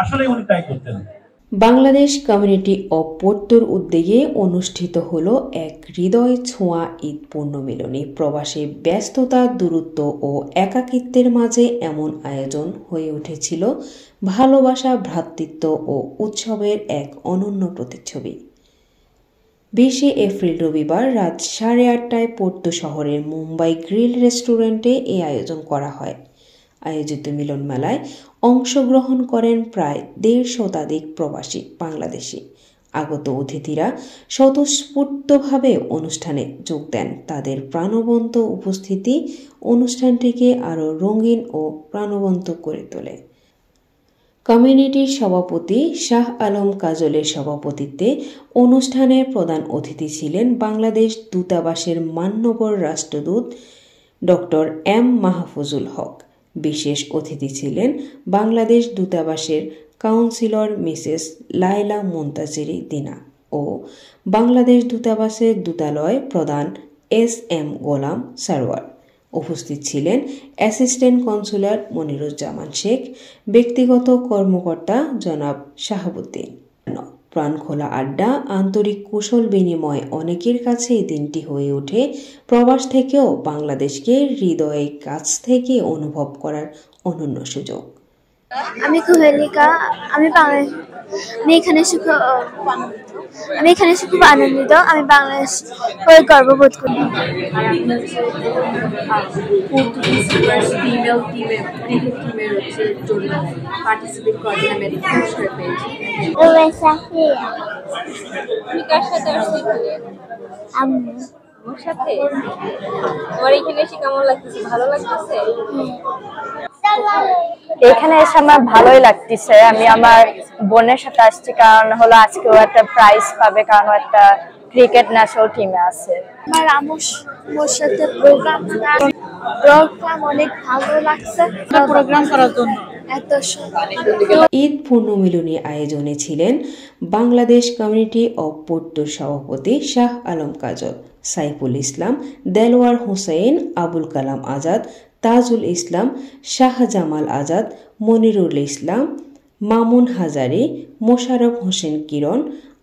আসলে উনি তাই করতেন। বাংলাদেশ কমিউনিটি অব পোর্তোর উদ্যোগে অনুষ্ঠিত হলো এক হৃদয় ছোঁয়া ঈদ পুণ্যমিলনী। প্রবাসী ব্যস্ততা, দূরত্ব ও একাকিত্বের মাঝে এমন আয়োজন হয়ে উঠেছিল ভালোবাসা, ভ্রাতৃত্ব ও উৎসবের এক অনন্য প্রতিচ্ছবি। 20 এপ্রিল রবিবার রাত 8:30টায় পোর্তো শহরের মুম্বাই গ্রিল রেস্টুরেন্টে এই আয়োজন করা হয়। আয়োজিত মিলন মেলায় অংশগ্রহণ করেন প্রায় 1.5 শতাধিক প্রবাসী বাংলাদেশি। আগত অতিথিরা স্বতঃস্ফূর্তভাবে অনুষ্ঠানে যোগ দেন। তাদের প্রাণবন্ত উপস্থিতি অনুষ্ঠানটিকে আরও রঙিন ও প্রাণবন্ত করে তোলে। কমিউনিটির সভাপতি শাহ আলম কাজলের সভাপতিত্বে অনুষ্ঠানের প্রধান অতিথি ছিলেন বাংলাদেশ দূতাবাসের মাননীয় রাষ্ট্রদূত ডক্টর এম মাহফুজুল হক। বিশেষ অতিথি ছিলেন বাংলাদেশ দূতাবাসের কাউন্সিলর মিসেস লায়লা মুনতাসির দিনা ও বাংলাদেশ দূতাবাসের দূতালয় প্রধান SM গোলাম সারওয়ার। উপস্থিত ছিলেন অ্যাসিস্ট্যান্ট কনসুলার মনিরুজ্জামান শেখ, ব্যক্তিগত কর্মকর্তা জনাব শাহাবুদ্দিন। প্রাণখোলা আড্ডা, আন্তরিক কুশল বিনিময় অনেকের কাছে এই দিনটি হয়ে ওঠে প্রবাস থেকেও বাংলাদেশকে হৃদয়ের কাছ থেকে অনুভব করার অনন্য সুযোগ। আমি কুহেলিকা, আমি এখানে খুব আনন্দিত। আমি বাংলাদেশ হয়ে গর্ববোধ করি। আমার সাথে আমার এখানে এসে কেমন লাগতেছে? ভালো লাগতেছে? এখানে এসে আমার ভালোই লাগতেছে। আমি আমার বোনের সাথে আসছি, কারণ হলো আজকে ও একটা প্রাইজ পাবে, কারণ ও একটা ক্রিকেট ন্যাশনাল টিমে আছে। আমার আম্মুর সাথে প্রোগ্রাম অনেক ভালো লাগছে প্রোগ্রাম করার জন্য। ঈদ পুণ্যমিলনী আয়োজনে ছিলেন বাংলাদেশ কমিউনিটি অব পোর্তোর সভাপতি শাহ আলম কাজল, সাইফুল ইসলাম, দেলওয়ার হোসেন, আবুল কালাম আজাদ, তাজুল ইসলাম, শাহজামাল আজাদ, মনিরুল ইসলাম, মামুন হাজারি, মোশাররফ হোসেন কিরণ,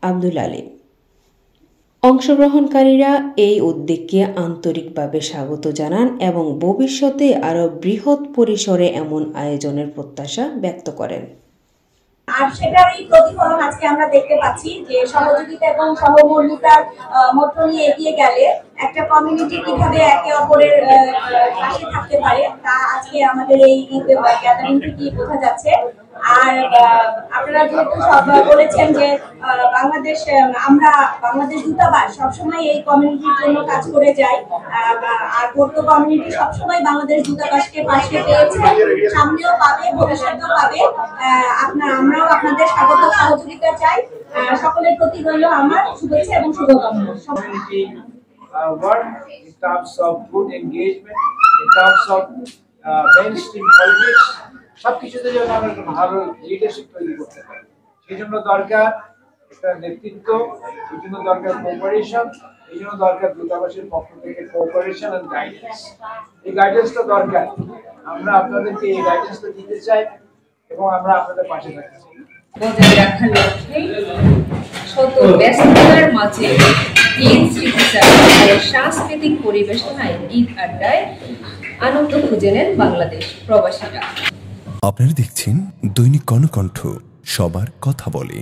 আব্দুল আলিম। অংশগ্রহণকারীরা এই উদ্যোগকে আন্তরিকভাবে স্বাগত জানান এবং ভবিষ্যতে আরও বৃহৎ পরিসরে এমন আয়োজনের প্রত্যাশা ব্যক্ত করেন। আর সেটারই প্রতিফলন আজকে আমরা দেখতে পাচ্ছি যে সহযোগিতা এবং সহমর্মিতার মধ্য নিয়ে এগিয়ে গেলে একটা কমিউনিটি কিভাবে একে অপরের পাশে থাকতে পারে তা আজকে আমাদের এই গ্যাদারিং থেকে বোঝা যাচ্ছে। আর আপনারা যেহেতু সব বলেছেন যে বাংলাদেশ দূতাবাস সবসময় এই কমিউনিটির জন্য কাজ করে যায়, আর পোর্তো কমিউনিটি সবসময় বাংলাদেশ দূতাবাসকে পাশে পেয়েছে, সামনেও পাবে, ভবিষ্যতেও পাবে। আমরাও আপনাদের স্বাগত সহযোগিতা চাই। সকলের প্রতি রইল আমার শুভেচ্ছা এবং শুভকামনা। Work in terms of good engagement, in terms of mainstream politics, সবকিছুতে যেন আমরা একটা ভালো লিডারশিপ তৈরি করতে পারি। সেই জন্য দরকার একটা নেতৃত্ব, সেই জন্য দরকার কোঅপারেশন, এই জন্য দরকার দূতাবাসের পক্ষ থেকে কোঅপারেশন এন্ড গাইডেন্স। এই গাইডেন্সটা দরকার, আমরা আপনাদেরকে এই গাইডেন্সটা দিতে চাই এবং আমরা আপনাদের পাশে থাকতে চাই। বজায় রাখার লক্ষ্যে শত ব্যস্ততার মাঝে ঈদ সাংস্কৃতিক পরিবেশনায় ঈদ আড্ডায় আনন্দ খুঁজে নেন বাংলাদেশ প্রবাসীরা। আপনারা দেখছেন দৈনিক কর্ণকণ্ঠ, সবার কথা বলে।